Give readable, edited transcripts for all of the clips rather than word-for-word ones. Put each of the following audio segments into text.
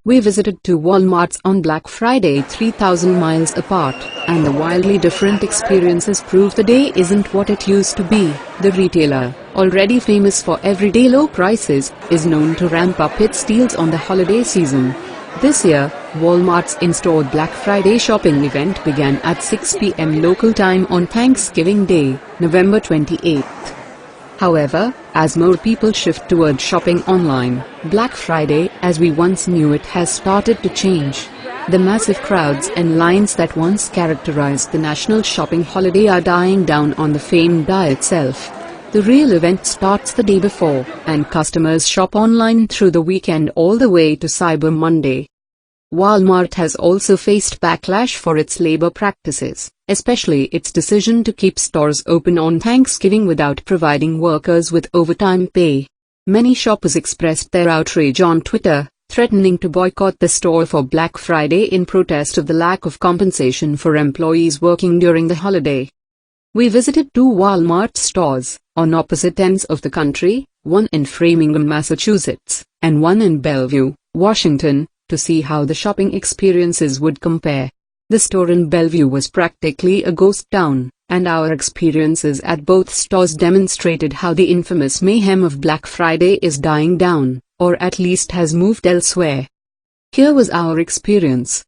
We visited two Walmarts on Black Friday 3,000 miles apart, and the wildly different experiences prove the day isn't what it used to be. The retailer, already famous for everyday low prices, is known to ramp up its deals on the holiday season. This year, Walmart's in-store Black Friday shopping event began at 6 p.m. local time on Thanksgiving Day, November 28th. However, as more people shift toward shopping online, Black Friday as we once knew it has started to change. The massive crowds and lines that once characterized the national shopping holiday are dying down on the famed day itself. The real event starts the day before, and customers shop online through the weekend all the way to Cyber Monday. Walmart has also faced backlash for its labor practices, especially its decision to keep stores open on Thanksgiving without providing workers with overtime pay. Many shoppers expressed their outrage on Twitter, threatening to boycott the store for Black Friday in protest of the lack of compensation for employees working during the holiday. We visited two Walmart stores, on opposite ends of the country, one in Framingham, Massachusetts, and one in Bellevue, Washington, to see how the shopping experiences would compare. The store in Bellevue was practically a ghost town, and our experiences at both stores demonstrated how the infamous mayhem of Black Friday is dying down, or at least has moved elsewhere. Here was our experience.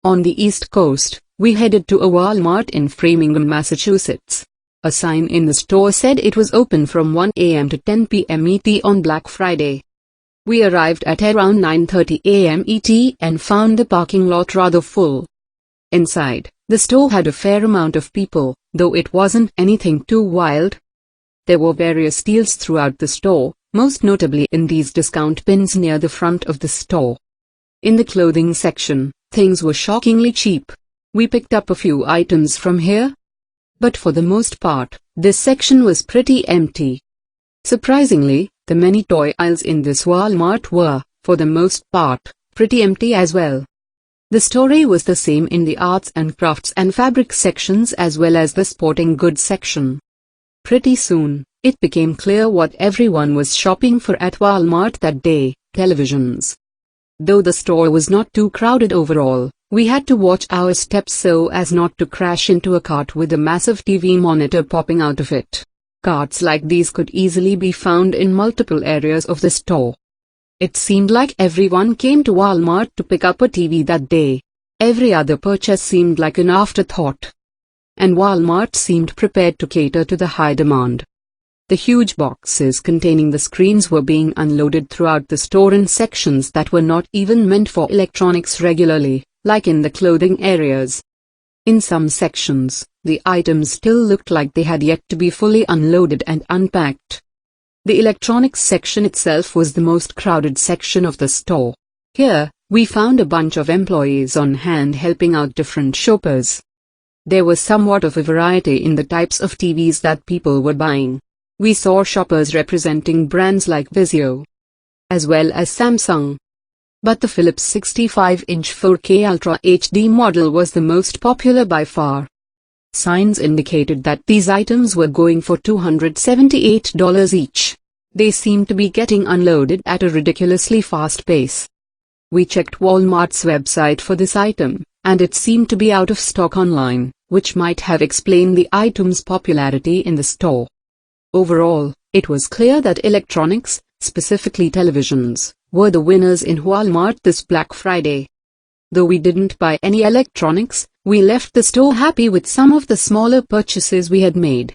On the East Coast, we headed to a Walmart in Framingham, Massachusetts. A sign in the store said it was open from 1 a.m. to 10 p.m. ET on Black Friday. We arrived at around 9:30 a.m. ET and found the parking lot rather full. Inside, the store had a fair amount of people, though it wasn't anything too wild. There were various deals throughout the store, most notably in these discount bins near the front of the store. In the clothing section, things were shockingly cheap. We picked up a few items from here, but for the most part, this section was pretty empty. Surprisingly, the many toy aisles in this Walmart were, for the most part, pretty empty as well. The story was the same in the arts and crafts and fabric sections as well as the sporting goods section. Pretty soon, it became clear what everyone was shopping for at Walmart that day: televisions. Though the store was not too crowded overall, we had to watch our steps so as not to crash into a cart with a massive TV monitor popping out of it. Carts like these could easily be found in multiple areas of the store. It seemed like everyone came to Walmart to pick up a TV that day. Every other purchase seemed like an afterthought. And Walmart seemed prepared to cater to the high demand. The huge boxes containing the screens were being unloaded throughout the store in sections that were not even meant for electronics regularly, like in the clothing areas. In some sections, the items still looked like they had yet to be fully unloaded and unpacked. The electronics section itself was the most crowded section of the store. Here, we found a bunch of employees on hand helping out different shoppers. There was somewhat of a variety in the types of TVs that people were buying. We saw shoppers representing brands like Vizio, as well as Samsung. But the Philips 65-inch 4K Ultra HD model was the most popular by far. Signs indicated that these items were going for $278 each. They seemed to be getting unloaded at a ridiculously fast pace. We checked Walmart's website for this item, and it seemed to be out of stock online, which might have explained the item's popularity in the store. Overall, it was clear that electronics, specifically televisions, were the winners in Walmart this Black Friday. Though we didn't buy any electronics, we left the store happy with some of the smaller purchases we had made.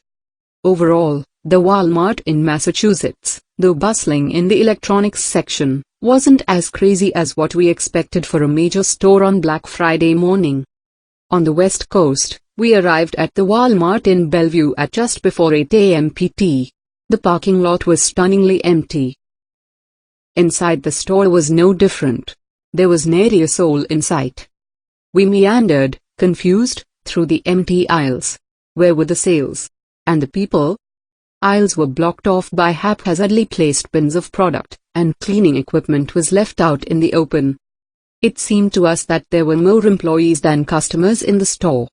Overall, the Walmart in Massachusetts, though bustling in the electronics section, wasn't as crazy as what we expected for a major store on Black Friday morning. On the West Coast, we arrived at the Walmart in Bellevue at just before 8 a.m. PT. The parking lot was stunningly empty. Inside the store was no different. There was nary a soul in sight. We meandered, confused, through the empty aisles. Where were the sales? And the people? Aisles were blocked off by haphazardly placed bins of product, and cleaning equipment was left out in the open. It seemed to us that there were more employees than customers in the store.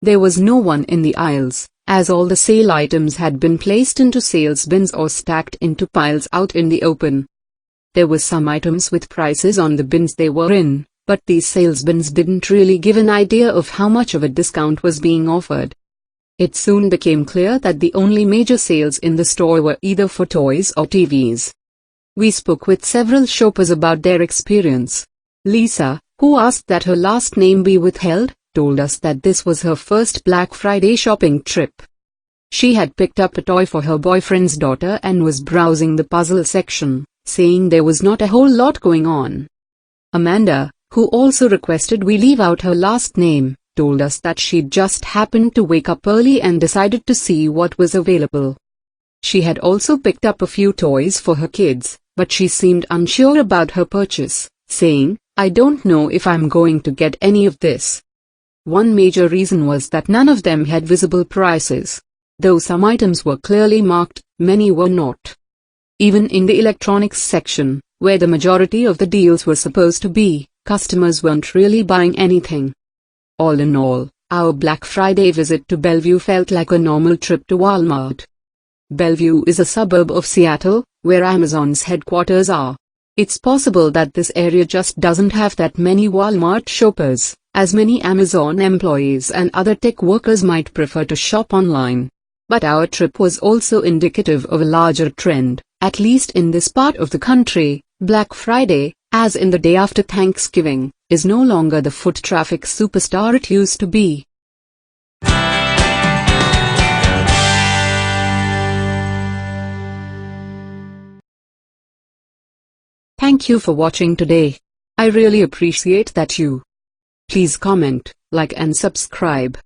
There was no one in the aisles, as all the sale items had been placed into sales bins or stacked into piles out in the open. There were some items with prices on the bins they were in, but these sales bins didn't really give an idea of how much of a discount was being offered. It soon became clear that the only major sales in the store were either for toys or TVs. We spoke with several shoppers about their experience. Lisa, who asked that her last name be withheld, told us that this was her first Black Friday shopping trip. She had picked up a toy for her boyfriend's daughter and was browsing the puzzle section, saying there was not a whole lot going on. Amanda, who also requested we leave out her last name, told us that she'd just happened to wake up early and decided to see what was available. She had also picked up a few toys for her kids, but she seemed unsure about her purchase, saying, "I don't know if I'm going to get any of this." One major reason was that none of them had visible prices. Though some items were clearly marked, many were not. Even in the electronics section, where the majority of the deals were supposed to be, customers weren't really buying anything. All in all, our Black Friday visit to Bellevue felt like a normal trip to Walmart. Bellevue is a suburb of Seattle, where Amazon's headquarters are. It's possible that this area just doesn't have that many Walmart shoppers, as many Amazon employees and other tech workers might prefer to shop online. But our trip was also indicative of a larger trend, at least in this part of the country. Black Friday, as in the day after Thanksgiving, is no longer the foot traffic superstar it used to be. Thank you for watching today. I really appreciate that you. Please comment, like and subscribe.